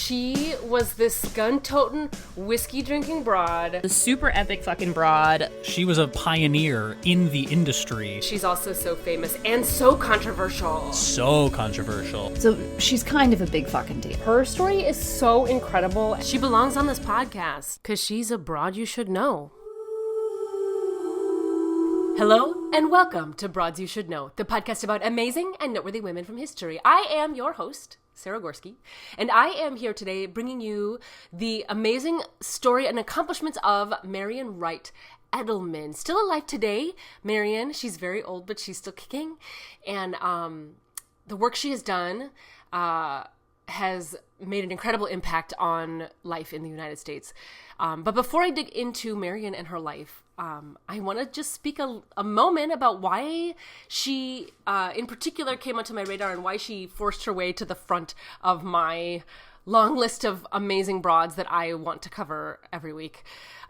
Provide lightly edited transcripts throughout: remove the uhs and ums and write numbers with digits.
She was this gun-toting, whiskey-drinking broad. The super epic fucking broad. She was a pioneer in the industry. She's also so famous and so controversial. So controversial. So she's kind of a big fucking deal. Her story is so incredible. She belongs on this podcast because she's a broad you should know. Hello and welcome to Broads You Should Know, the podcast about amazing and noteworthy women from history. I am your host, Sara, and I am here today bringing you the amazing story and accomplishments of Marian Wright-Edelman. Still alive today, Marian. She's very old, but she's still kicking. And the work she has done has made an incredible impact on life in the United States. But before I dig into Marian and her life, I want to just speak a moment about why she, in particular, came onto my radar and why she forced her way to the front of my long list of amazing broads that I want to cover every week.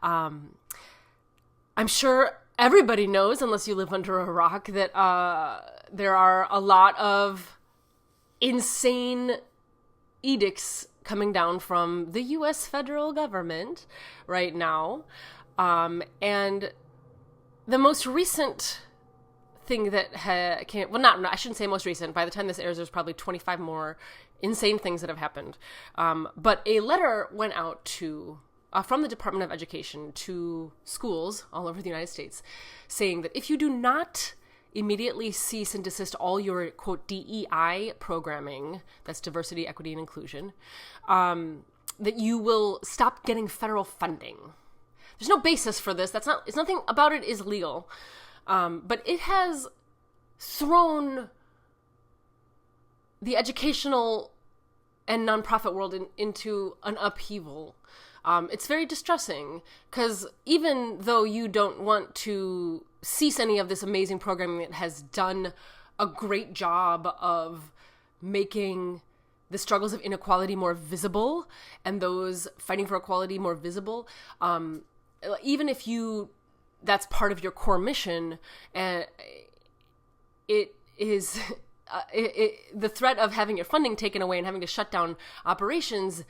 I'm sure everybody knows, unless you live under a rock, that there are a lot of insane edicts coming down from the U.S. federal government right now. And the most recent thing that I shouldn't say most recent. By the time this airs, there's probably 25 more insane things that have happened. But a letter went out from the Department of Education to schools all over the United States saying that if you do not immediately cease and desist all your, quote, DEI programming, that's diversity, equity, and inclusion, that you will stop getting federal funding. There's no basis for this. It's nothing about it is legal. But it has thrown the educational and nonprofit world into an upheaval. It's very distressing because even though you don't want to cease any of this amazing programming that has done a great job of making the struggles of inequality more visible and those fighting for equality more visible, even if that's part of your core mission, it is the threat of having your funding taken away and having to shut down operations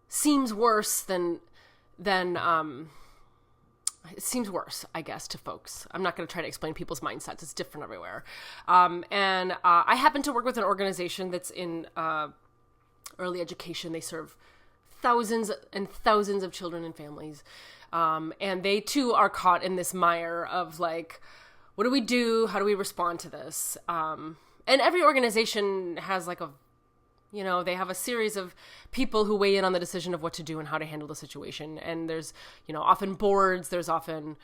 seems worse than it seems worse, I guess, to folks. I'm not going to try to explain people's mindsets. It's different everywhere. And I happen to work with an organization that's in early education. They serve thousands and thousands of children and families. And they too are caught in this mire of like, what do we do? How do we respond to this? And every organization has they have a series of people who weigh in on the decision of what to do and how to handle the situation. And there's, often boards, there's often,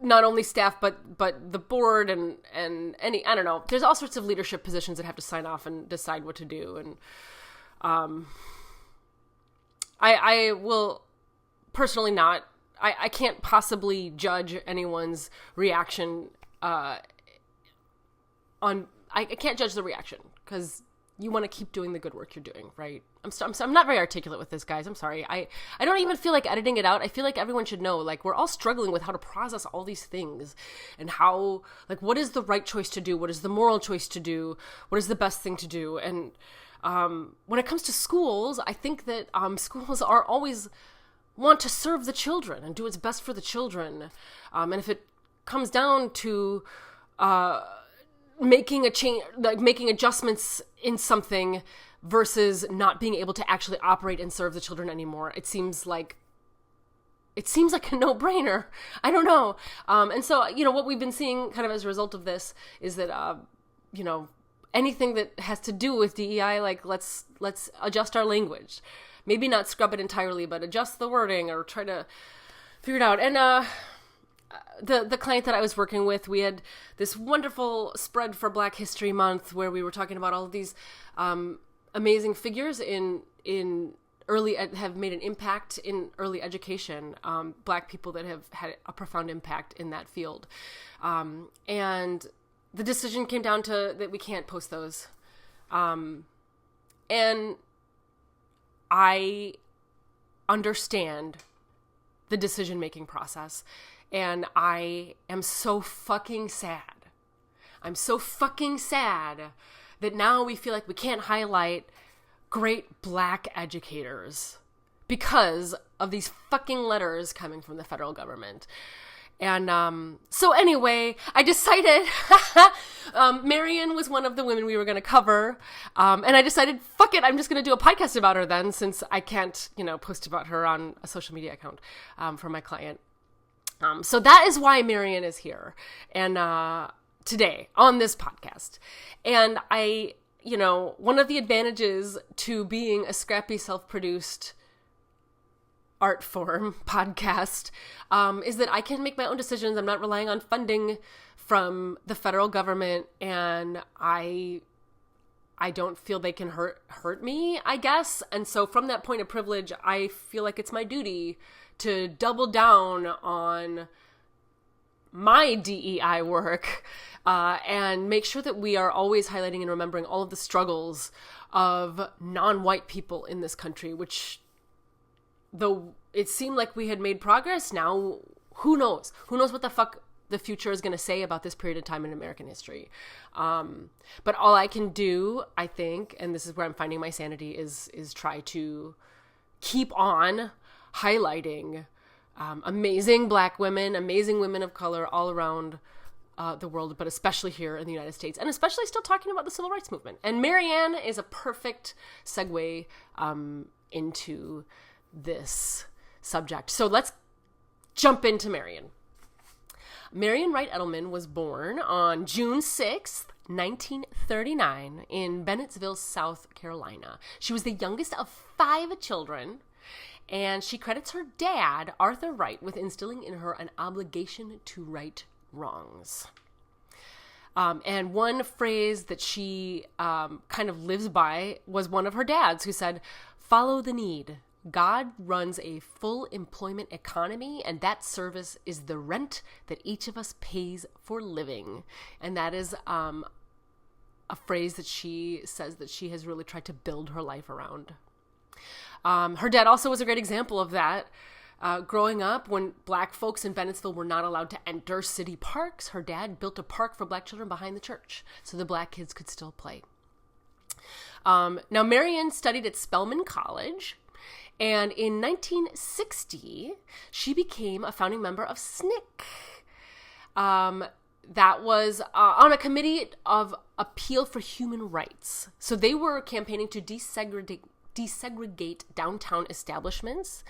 not only staff, but the board and any, I don't know, there's all sorts of leadership positions that have to sign off and decide what to do. And, I will personally not, I can't possibly judge anyone's reaction, I can't judge the reaction because you want to keep doing the good work you're doing, right? I'm not very articulate with this, guys. I'm sorry. I don't even feel like editing it out. I feel like everyone should know, like, we're all struggling with how to process all these things and how, like, what is the right choice to do? What is the moral choice to do? What is the best thing to do? And when it comes to schools, I think that schools are always want to serve the children and do what's best for the children. And if it comes down to making a change, like making adjustments in something versus not being able to actually operate and serve the children anymore, it seems like a no-brainer. I don't know. And so, what we've been seeing kind of as a result of this is that, anything that has to do with DEI, like let's adjust our language. Maybe not scrub it entirely, but adjust the wording or try to figure it out. And the client that I was working with, we had this wonderful spread for Black History Month where we were talking about all of these amazing figures in have made an impact in early education, Black people that have had a profound impact in that field. And the decision came down to that we can't post those. And I understand the decision-making process. And I am so fucking sad. I'm so fucking sad that now we feel like we can't highlight great black educators because of these fucking letters coming from the federal government. And so anyway, I decided Marian was one of the women we were going to cover. And I decided, fuck it, I'm just going to do a podcast about her then, since I can't, post about her on a social media account for my client. So that is why Marian is here. And today on this podcast. And one of the advantages to being a scrappy, self-produced art form podcast is that I can make my own decisions. I'm not relying on funding from the federal government, and I don't feel they can hurt me, I guess. And so from that point of privilege, I feel like it's my duty to double down on my DEI work and make sure that we are always highlighting and remembering all of the struggles of non-white people in this country, which, though it seemed like we had made progress, now who knows? Who knows what the fuck the future is going to say about this period of time in American history. But all I can do, I think, and this is where I'm finding my sanity, is try to keep on highlighting amazing black women, amazing women of color all around the world, but especially here in the United States, and especially still talking about the civil rights movement. And Marian is a perfect segue into this subject. So let's jump into Marian. Marian Wright-Edelman was born on June 6th, 1939 in Bennettsville, South Carolina. She was the youngest of 5 children, and she credits her dad, Arthur Wright, with instilling in her an obligation to right wrongs. And one phrase that she kind of lives by was one of her dad's, who said, "Follow the need. God runs a full employment economy, and that service is the rent that each of us pays for living." And that is a phrase that she says that she has really tried to build her life around. Her dad also was a great example of that. Growing up, when black folks in Bennettsville were not allowed to enter city parks, her dad built a park for black children behind the church so the black kids could still play. Now, Marian studied at Spelman College, and in 1960, she became a founding member of SNCC. That was on a committee of appeal for human rights. So they were campaigning to desegregate downtown establishments.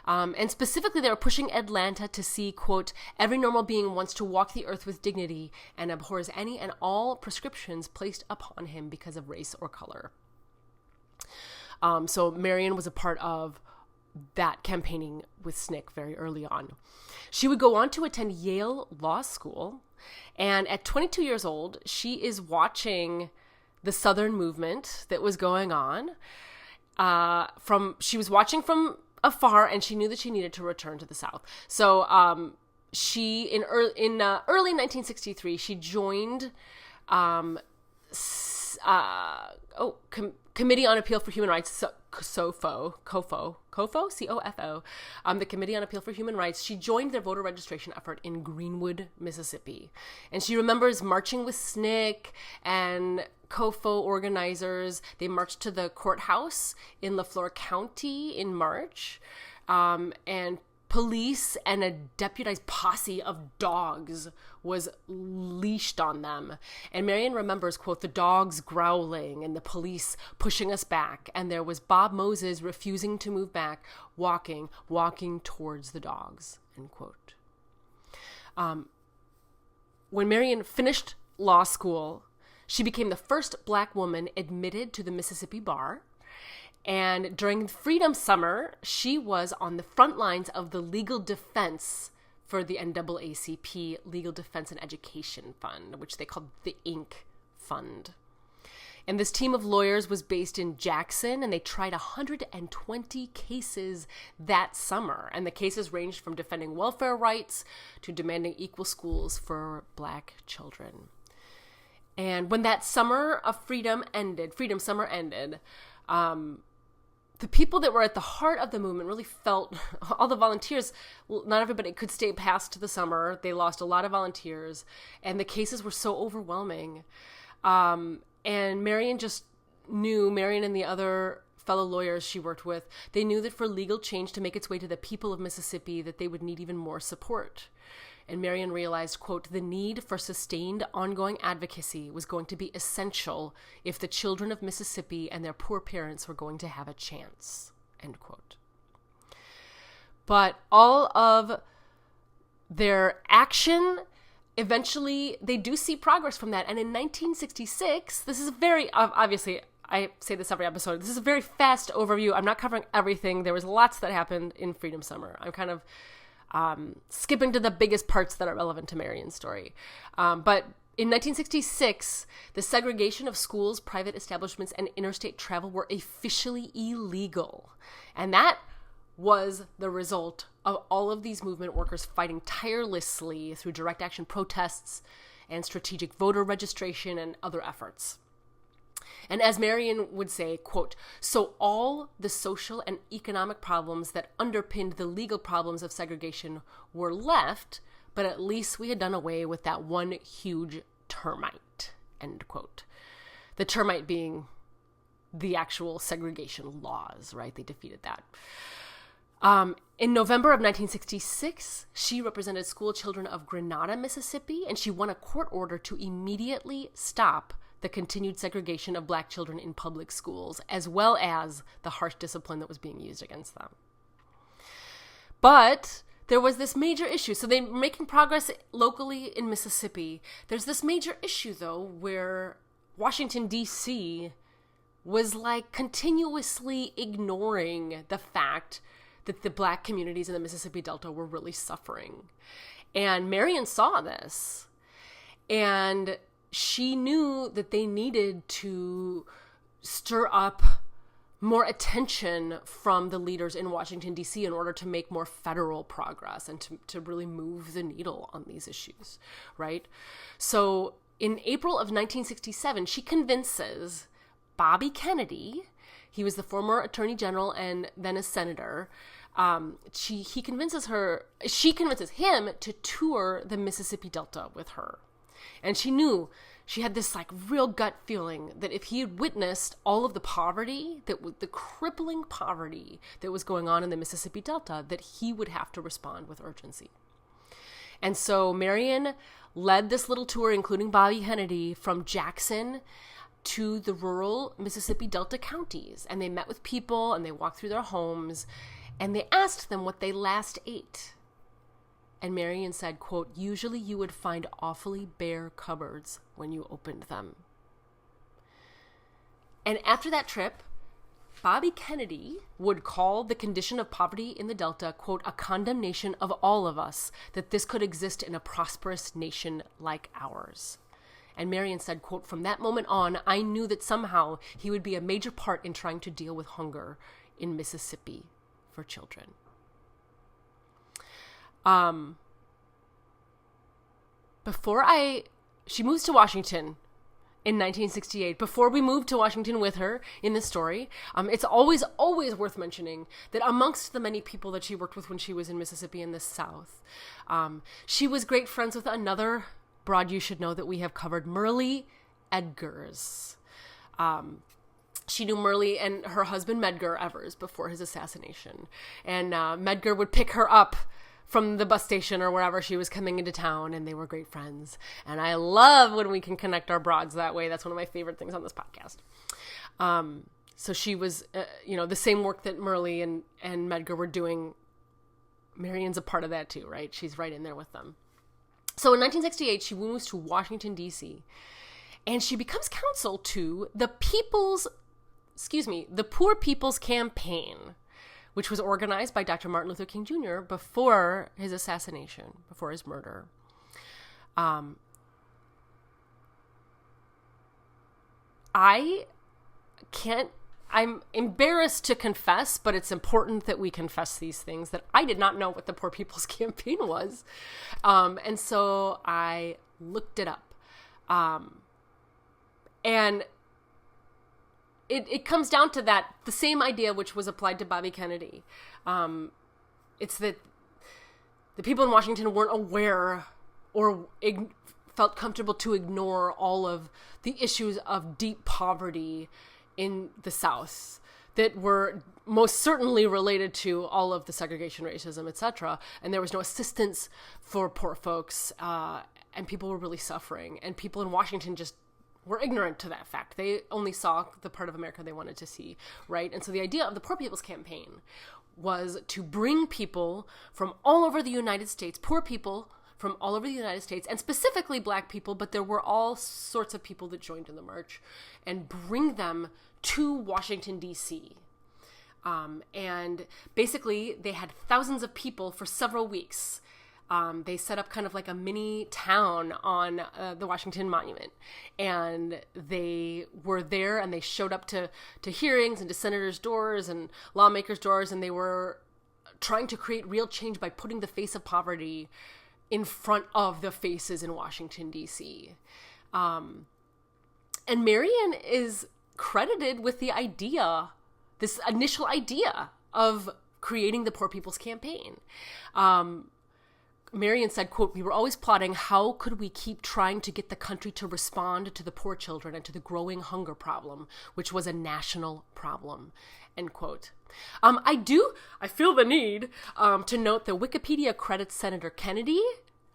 And specifically, they were pushing Atlanta to see, quote, "Every normal being wants to walk the earth with dignity and abhors any and all prescriptions placed upon him because of race or color." So Marian was a part of that campaigning with SNCC very early on. She would go on to attend Yale Law School. And at 22 years old, she is watching the Southern movement that was going on. She was watching from afar, and she knew that she needed to return to the South. So she, in early 1963, she joined Committee on Appeal for Human Rights, COFO, C-O-F-O, the Committee on Appeal for Human Rights. She joined their voter registration effort in Greenwood, Mississippi. And she remembers marching with SNCC and COFO organizers. They marched to the courthouse in LaFleur County in March, and police and a deputized posse of dogs was leashed on them. And Marian remembers, quote, "The dogs growling and the police pushing us back. And there was Bob Moses refusing to move back, walking towards the dogs," end quote. When Marian finished law school, she became the first black woman admitted to the Mississippi bar. And during Freedom Summer, she was on the front lines of the legal defense for the NAACP Legal Defense and Education Fund, which they called the Inc. Fund. And this team of lawyers was based in Jackson, and they tried 120 cases that summer. And the cases ranged from defending welfare rights to demanding equal schools for black children. And when that summer of Freedom Summer ended, the people that were at the heart of the movement really felt, all the volunteers, not everybody could stay past the summer. They lost a lot of volunteers, and the cases were so overwhelming. And Marian and the other fellow lawyers she worked with, they knew that for legal change to make its way to the people of Mississippi, that they would need even more support. And Marian realized, quote, the need for sustained ongoing advocacy was going to be essential if the children of Mississippi and their poor parents were going to have a chance, end quote. But all of their action, eventually they do see progress from that. And in 1966, this is very, obviously, I say this every episode, this is a very fast overview. I'm not covering everything. There was lots that happened in Freedom Summer. I'm kind of skipping to the biggest parts that are relevant to Marian's story. But in 1966, the segregation of schools, private establishments, and interstate travel were officially illegal. And that was the result of all of these movement workers fighting tirelessly through direct action protests and strategic voter registration and other efforts. And as Marian would say, quote, so all the social and economic problems that underpinned the legal problems of segregation were left, but at least we had done away with that one huge termite, end quote. The termite being the actual segregation laws, right? They defeated that. In November of 1966, she represented school children of Grenada, Mississippi, and she won a court order to immediately stop the continued segregation of Black children in public schools, as well as the harsh discipline that was being used against them. But there was this major issue. So they're making progress locally in Mississippi. There's this major issue, though, where Washington, D.C. was like continuously ignoring the fact that the Black communities in the Mississippi Delta were really suffering. And Marian saw this, and she knew that they needed to stir up more attention from the leaders in Washington, D.C. in order to make more federal progress and to really move the needle on these issues, right? So in April of 1967, she convinces Bobby Kennedy, he was the former attorney general and then a senator, she convinces him to tour the Mississippi Delta with her. And she knew, she had this like real gut feeling that if he had witnessed all of the poverty, the crippling poverty that was going on in the Mississippi Delta, that he would have to respond with urgency. And so Marian led this little tour, including Bobby Kennedy, from Jackson to the rural Mississippi Delta counties. And they met with people and they walked through their homes and they asked them what they last ate. And Marian said, quote, usually you would find awfully bare cupboards when you opened them. And after that trip, Bobby Kennedy would call the condition of poverty in the Delta, quote, a condemnation of all of us, that this could exist in a prosperous nation like ours. And Marian said, quote, from that moment on, I knew that somehow he would be a major part in trying to deal with hunger in Mississippi for children. She moves to Washington in 1968. Before we moved to Washington with her in this story, it's always worth mentioning that amongst the many people that she worked with when she was in Mississippi in the South, she was great friends with another broad you should know that we have covered, Myrlie Edgars. She knew Myrlie and her husband Medgar Evers before his assassination. And Medgar would pick her up from the bus station or wherever she was coming into town, and they were great friends. And I love when we can connect our broads that way. That's one of my favorite things on this podcast. So she was, the same work that Myrlie and Medgar were doing. Marian's a part of that too, right? She's right in there with them. So in 1968, she moves to Washington, D.C., and she becomes counsel to the Poor People's Campaign, which was organized by Dr. Martin Luther King Jr. before his assassination, before his murder. I'm embarrassed to confess, but it's important that we confess these things, that I did not know what the Poor People's Campaign was. And so I looked it up. And it comes down to the same idea which was applied to Bobby Kennedy. It's that the people in Washington weren't aware or felt comfortable to ignore all of the issues of deep poverty in the South that were most certainly related to all of the segregation, racism, etc. And there was no assistance for poor folks, and people were really suffering. And people in Washington just were ignorant to that fact. They only saw the part of America they wanted to see, right? And so the idea of the Poor People's Campaign was to bring people from all over the United States, poor people from all over the United States, and specifically Black people, but there were all sorts of people that joined in the march, and bring them to Washington, D.C. And basically, they had thousands of people for several weeks. They set up kind of like a mini town on the Washington Monument, and they were there, and they showed up to hearings and to senators' doors and lawmakers' doors, and they were trying to create real change by putting the face of poverty in front of the faces in Washington, D.C. And Marian is credited with the idea, this initial idea of creating the Poor People's Campaign. Marian said, quote, "We were always plotting how could we keep trying to get the country to respond to the poor children and to the growing hunger problem, which was a national problem," end quote. I feel the need to note that Wikipedia credits Senator Kennedy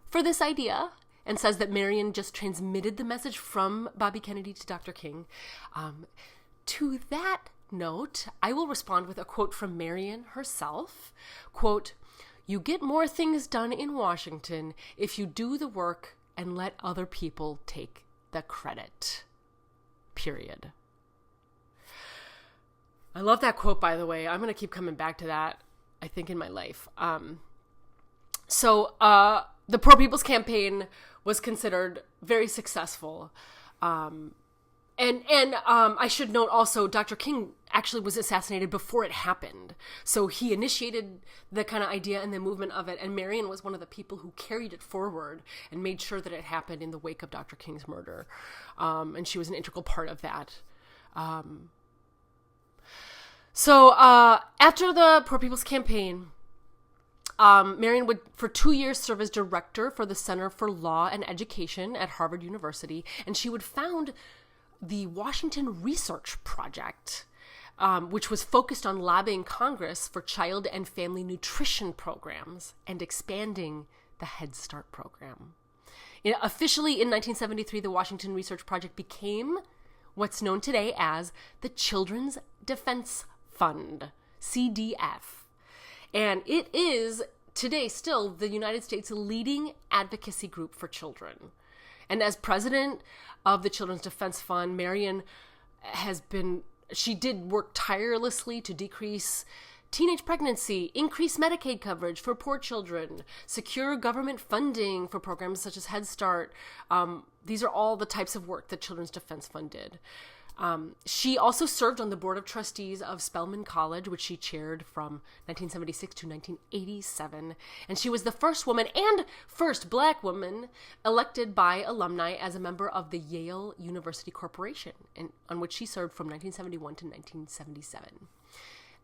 for this idea and says that Marian just transmitted the message from Bobby Kennedy to Dr. King. To that note, I will respond with a quote from Marian herself. Quote, "You get more things done in Washington if you do the work and let other people take the credit. Period." I love that quote, by the way. I'm going to keep coming back to that, I think, in my life. So the Poor People's Campaign was considered very successful. And I should note also, Dr. King actually was assassinated before it happened. So he initiated the kind of idea and the movement of it. And Marian was one of the people who carried it forward and made sure that it happened in the wake of Dr. King's murder. And she was an integral part of that. So after the Poor People's Campaign, Marian would, for 2 years, serve as director for the Center for Law and Education at Harvard University. And she would found the Washington Research Project, which was focused on lobbying Congress for child and family nutrition programs and expanding the Head Start program. Officially in 1973, the Washington Research Project became what's known today as the Children's Defense Fund, CDF. And it is today still the United States' leading advocacy group for children. And as president of the Children's Defense Fund, Marian she did work tirelessly to decrease teenage pregnancy, increase Medicaid coverage for poor children, secure government funding for programs such as Head Start. These are all the types of work that Children's Defense Fund did. She also served on the board of trustees of Spelman College, which she chaired from 1976 to 1987. And she was the first woman and first Black woman elected by alumni as a member of the Yale University Corporation, on which she served from 1971 to 1977.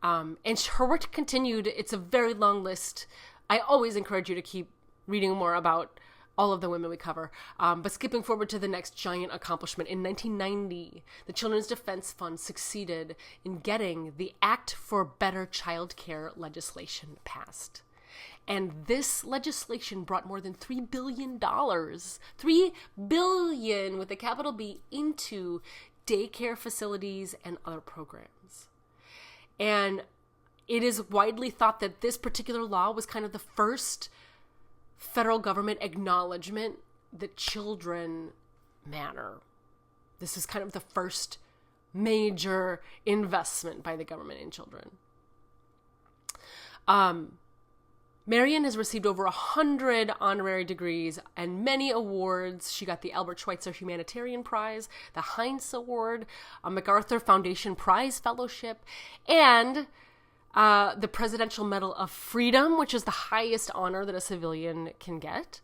And her work continued. It's a very long list. I always encourage you to keep reading more about all of the women we cover. But skipping forward to the next giant accomplishment, in 1990, the Children's Defense Fund succeeded in getting the Act for Better Child Care legislation passed. And this legislation brought more than $3 billion, $3 billion with a capital B, into daycare facilities and other programs. And it is widely thought that this particular law was kind of the first federal government acknowledgement that children matter. This is kind of the first major investment by the government in children. Marian has received over 100 honorary degrees and many awards. She got the Albert Schweitzer Humanitarian Prize, the Heinz Award, a MacArthur Foundation Prize Fellowship, and the Presidential Medal of Freedom, which is the highest honor that a civilian can get.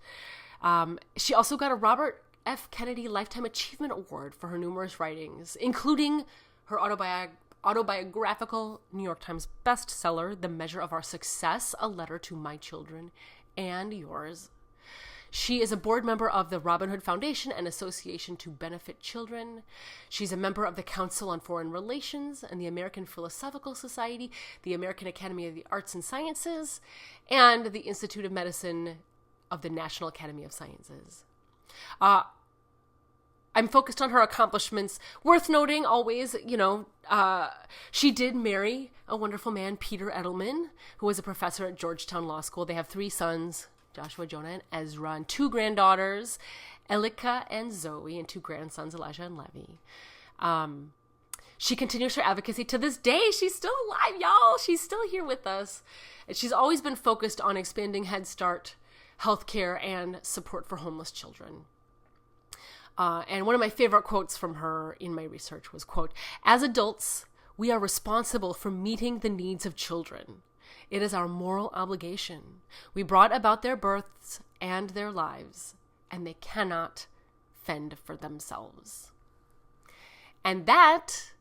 She also got a Robert F. Kennedy Lifetime Achievement Award for her numerous writings, including her autobiographical New York Times bestseller, The Measure of Our Success, A Letter to My Children and Yours. She is a board member of the Robin Hood Foundation, an association to benefit children. She's a member of the Council on Foreign Relations and the American Philosophical Society, the American Academy of the Arts and Sciences, and the Institute of Medicine of the National Academy of Sciences. I'm focused on her accomplishments. Worth noting always, she did marry a wonderful man, Peter Edelman, who was a professor at Georgetown Law School. They have 3 sons, Joshua, Jonah, and Ezra, and 2 granddaughters, Elika and Zoe, and 2 grandsons, Elijah and Levi. She continues her advocacy to this day. She's still alive, y'all. She's still here with us. And she's always been focused on expanding Head Start, healthcare, and support for homeless children. And one of my favorite quotes from her in my research was, quote, "As adults, we are responsible for meeting the needs of children. It is our moral obligation. We brought about their births and their lives, and they cannot fend for themselves." And that,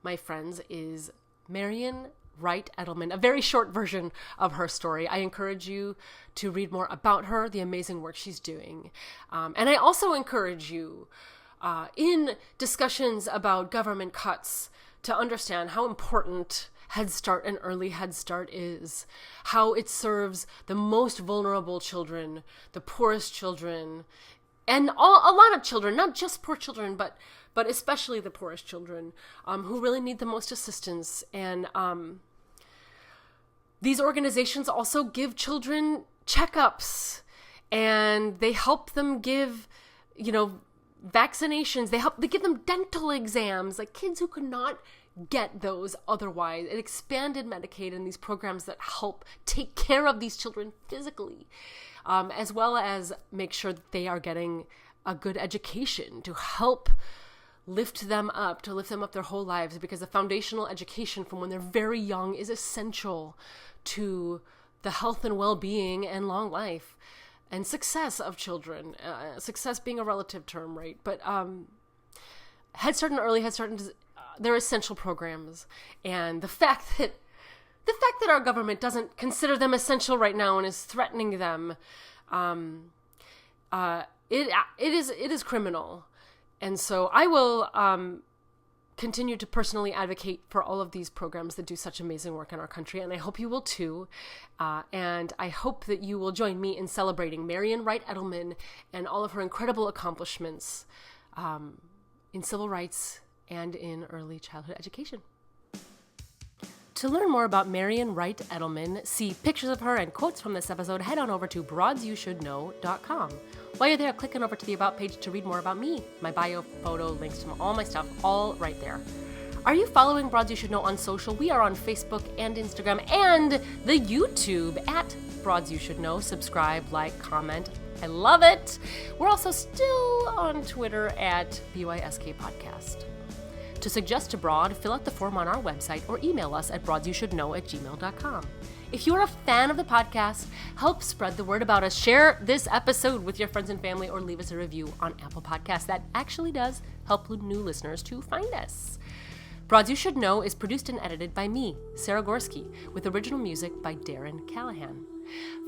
my friends, is Marian Wright-Edelman, a very short version of her story. I encourage you to read more about her, the amazing work she's doing. And I also encourage you, in discussions about government cuts, to understand how important Head Start and early Head Start is, how it serves the most vulnerable children, the poorest children, and a lot of children, not just poor children, but especially the poorest children, who really need the most assistance. And these organizations also give children checkups, and they help them give, vaccinations. They give them dental exams, like kids who could not get those otherwise. It expanded Medicaid and these programs that help take care of these children physically, as well as make sure that they are getting a good education to help lift them up their whole lives, because the foundational education from when they're very young is essential to the health and well-being and long life and success of children. Success being a relative term, right? But Head Start and early Head Start, they're essential programs, and the fact that our government doesn't consider them essential right now and is threatening them, it is criminal. And so I will continue to personally advocate for all of these programs that do such amazing work in our country, and I hope you will too. And I hope that you will join me in celebrating Marian Wright-Edelman and all of her incredible accomplishments in civil rights and in early childhood education. To learn more about Marian Wright-Edelman, see pictures of her and quotes from this episode, head on over to broadsyoushouldknow.com. While you're there, click on over to the About page to read more about me, my bio, photo, links to all my stuff, all right there. Are you following Broads You Should Know on social? We are on Facebook and Instagram and the YouTube at Broads You Should Know. Subscribe, like, comment. I love it. We're also still on Twitter at BYSK Podcast. To suggest a broad, fill out the form on our website or email us at broadsyoushouldknow@gmail.com. If you're a fan of the podcast, help spread the word about us. Share this episode with your friends and family, or leave us a review on Apple Podcasts. That actually does help new listeners to find us. Broads You Should Know is produced and edited by me, Sara Gorski, with original music by Darren Callahan.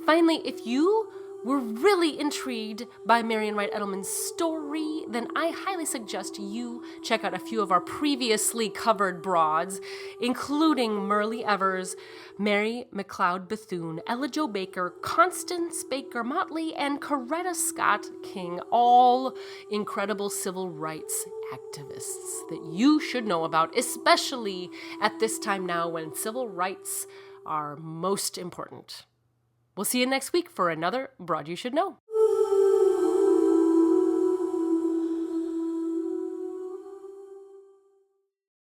Finally, if you were really intrigued by Marian Wright-Edelman's story, then I highly suggest you check out a few of our previously covered broads, including Merle Evers, Mary McLeod Bethune, Ella Jo Baker, Constance Baker Motley, and Coretta Scott King, all incredible civil rights activists that you should know about, especially at this time now when civil rights are most important. We'll see you next week for another Broad You Should Know.